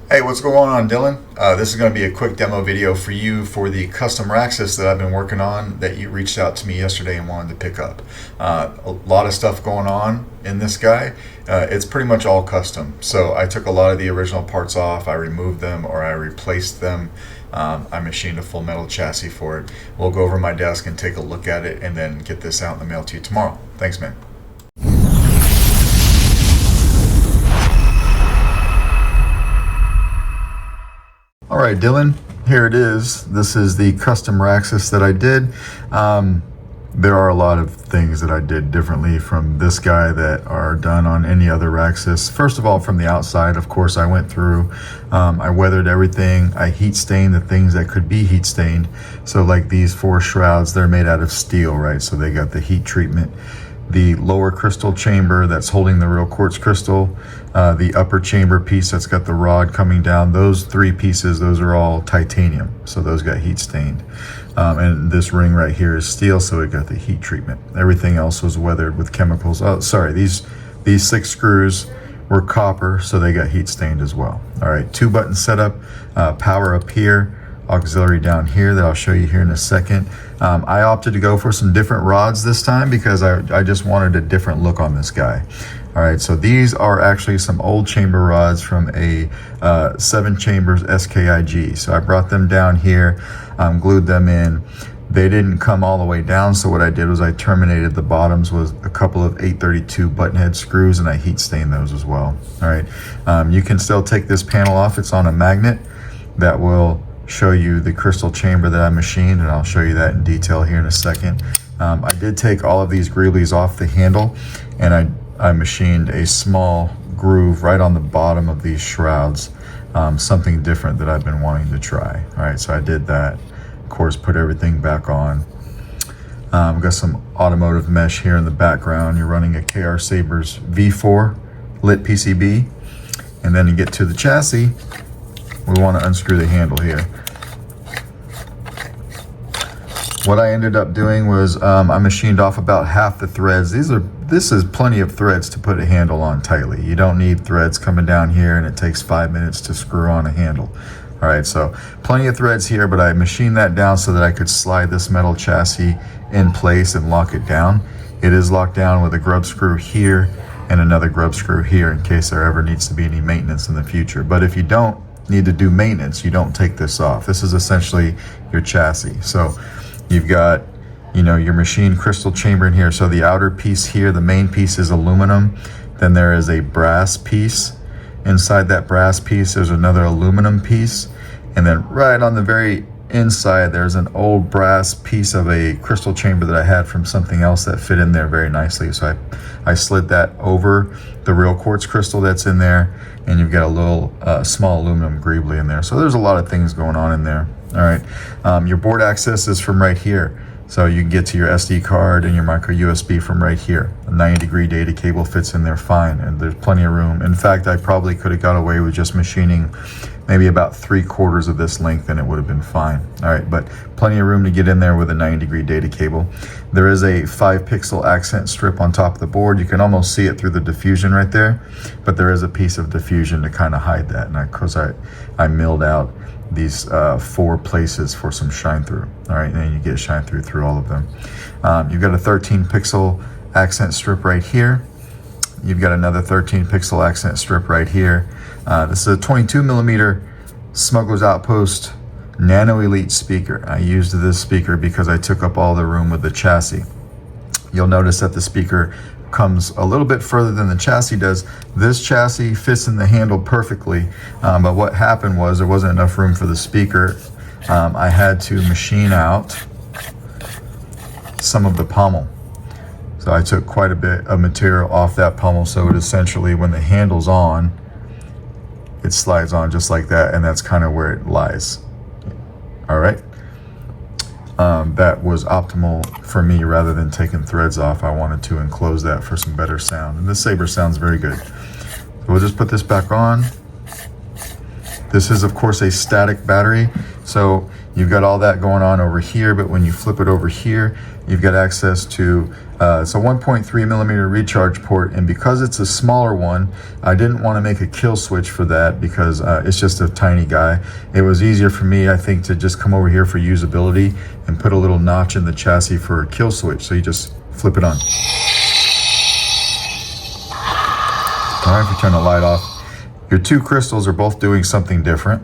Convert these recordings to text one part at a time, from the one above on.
Hey, what's going on, Dylan? This is going to be a quick demo video for you for the custom Raxus that I've been working on that you reached out to me yesterday and wanted to pick up. A lot of stuff going on in this guy. It's pretty much all custom. So I took a lot of the original parts off, I removed them or I replaced them. I machined a full metal chassis for it. We'll go over my desk and take a look at it and then get this out in the mail to you tomorrow. Thanks, man. All right, Dylan, here it is. This is the custom Raxus that I did. There are a lot of things that I did differently from this guy that are done on any other Raxus. First of all, from the outside, of course, I went through, I weathered everything. I heat stained the things that could be heat stained. So like these 4 shrouds, they're made out of steel, right? So they got the heat treatment. The lower crystal chamber that's holding the real quartz crystal, the upper chamber piece that's got the rod coming down, those 3 pieces, those are all titanium, so those got heat stained. And this ring right here is steel, so it got the heat treatment. Everything else was weathered with chemicals. Oh, sorry, these 6 screws were copper, so they got heat stained as well. All right, 2-button setup, power up here, auxiliary down here that I'll show you here in a second. I opted to go for some different rods this time because I just wanted a different look on this guy. All right, so these are actually some old chamber rods from a 7 chambers SKIG. So I brought them down here, glued them in. They didn't come all the way down, so what I did was I terminated the bottoms with a couple of 832 button head screws, and I heat stained those as well. All right, you can still take this panel off. It's on a magnet that will show you the crystal chamber that I machined, and I'll show you that in detail here in a second. I did take all of these greeblies off the handle, and I machined a small groove right on the bottom of these shrouds, something different that I've been wanting to try. All right, so I did that. Of course, put everything back on. We've got some automotive mesh here in the background. You're running a KR Sabers V4 lit PCB, and then you get to the chassis. We want to unscrew the handle here. What I ended up doing was I machined off about half the threads. This is plenty of threads to put a handle on tightly. You don't need threads coming down here and it takes 5 minutes to screw on a handle. All right, so plenty of threads here, but I machined that down so that I could slide this metal chassis in place and lock it down. It is locked down with a grub screw here and another grub screw here in case there ever needs to be any maintenance in the future. But if you don't need to do maintenance, you don't take this off. This is essentially your chassis. So you've got, you know, your machined crystal chamber in here. So the outer piece here, the main piece is aluminum. Then there is a brass piece. Inside that brass piece, there's another aluminum piece. And then right on the very inside, there's an old brass piece of a crystal chamber that I had from something else that fit in there very nicely. So I slid that over the real quartz crystal that's in there, and you've got a little small aluminum greebly in there. So there's a lot of things going on in there. All right, your board access is from right here. So you can get to your SD card and your micro USB from right here. A 90-degree data cable fits in there fine, and there's plenty of room. In fact, I probably could have got away with just machining maybe about 3/4 of this length and it would have been fine. All right, but plenty of room to get in there with a 90-degree data cable. There is a 5-pixel accent strip on top of the board. You can almost see it through the diffusion right there, but there is a piece of diffusion to kind of hide that. And of course, I milled out these 4 places for some shine through. All right, and you get shine through all of them. You've got a 13-pixel accent strip right here. You've got another 13-pixel accent strip right here. This is a 22mm Smuggler's Outpost Nano Elite speaker. I used this speaker because I took up all the room with the chassis. You'll notice that the speaker comes a little bit further than the chassis does. This chassis fits in the handle perfectly, but what happened was there wasn't enough room for the speaker. I had to machine out some of the pommel. So I took quite a bit of material off that pommel, so it essentially, when the handle's on, it slides on just like that, and that's kind of where it lies. All right. That was optimal for me. Rather than taking threads off, I wanted to enclose that for some better sound, and this Saber sounds very good. So we'll just put this back on. This is, of course, a static battery, so you've got all that going on over here, but when you flip it over here, You've got access to, it's a 1.3 millimeter recharge port, and because it's a smaller one, I didn't want to make a kill switch for that because it's just a tiny guy. It was easier for me, I think, to just come over here for usability and put a little notch in the chassis for a kill switch. So you just flip it on. All right, if you turn the light off, your two crystals are both doing something different.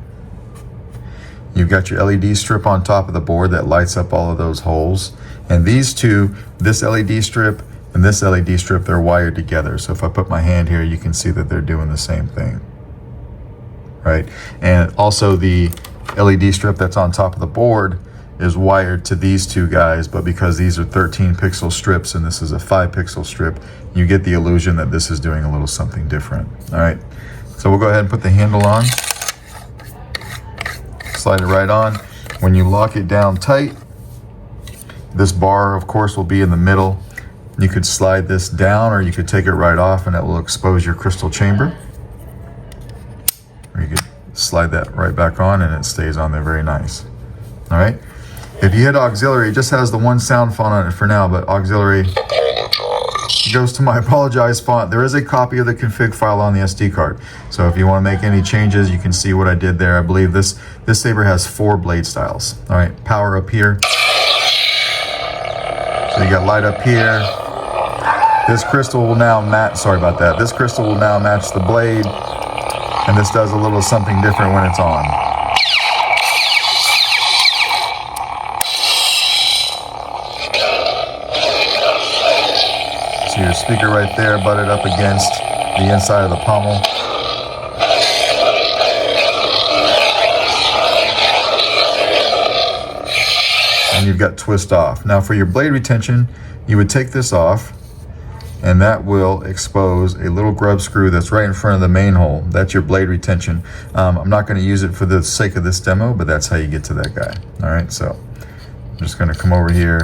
You've got your LED strip on top of the board that lights up all of those holes. And these two, this LED strip and this LED strip, they're wired together. So if I put my hand here, you can see that they're doing the same thing, right? And also the LED strip that's on top of the board is wired to these two guys, but because these are 13 pixel strips and this is a 5 pixel strip, you get the illusion that this is doing a little something different. All right, so we'll go ahead and put the handle on. Slide it right on. When you lock it down tight, this bar, of course, will be in the middle. You could slide this down or you could take it right off and it will expose your crystal chamber. Or you could slide that right back on and it stays on there very nice. All right. If you hit auxiliary, it just has the one sound font on it for now, but auxiliary goes to my apologize font. There is a copy of the config file on the SD card. So if you want to make any changes, you can see what I did there. I believe this saber has 4 blade styles. All right, power up here. So you got light up here. This crystal will now match, sorry about that. This crystal will now match the blade. And this does a little something different when it's on. So your speaker right there butted up against the inside of the pommel. And you've got twist off. Now for your blade retention, you would take this off and that will expose a little grub screw that's right in front of the main hole. That's your blade retention. I'm not going to use it for the sake of this demo, but that's how you get to that guy. All right, so I'm just going to come over here,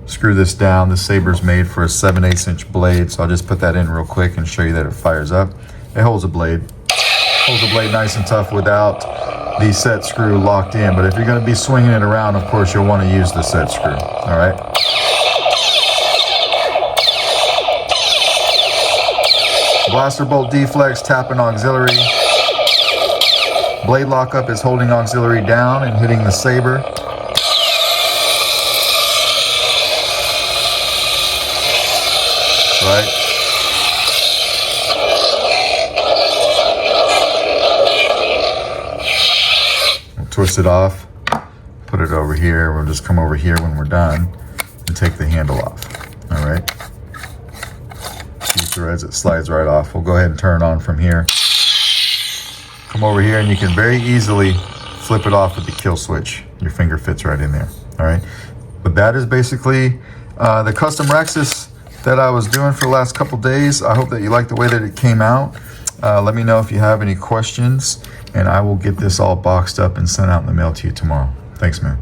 screw this down. The Saber's made for a 7/8 inch blade, so I'll just put that in real quick and show you that it fires up. It holds a blade. Holds the blade nice and tough without the set screw locked in, but if you're going to be swinging it around, of course, you'll want to use the set screw. All right. Blaster bolt deflex, tapping auxiliary. Blade lockup is holding auxiliary down and hitting the Saber. Right. We'll twist it off, put it over here. We'll just come over here when we're done and take the handle off. All right. Threads, it slides right off. We'll go ahead and turn it on from here. Come over here and you can very easily flip it off with the kill switch. Your finger fits right in there. All right. But that is basically the custom Raxus that I was doing for the last couple days. I hope that you like the way that it came out. Let me know if you have any questions and I will get this all boxed up and sent out in the mail to you tomorrow. Thanks, man.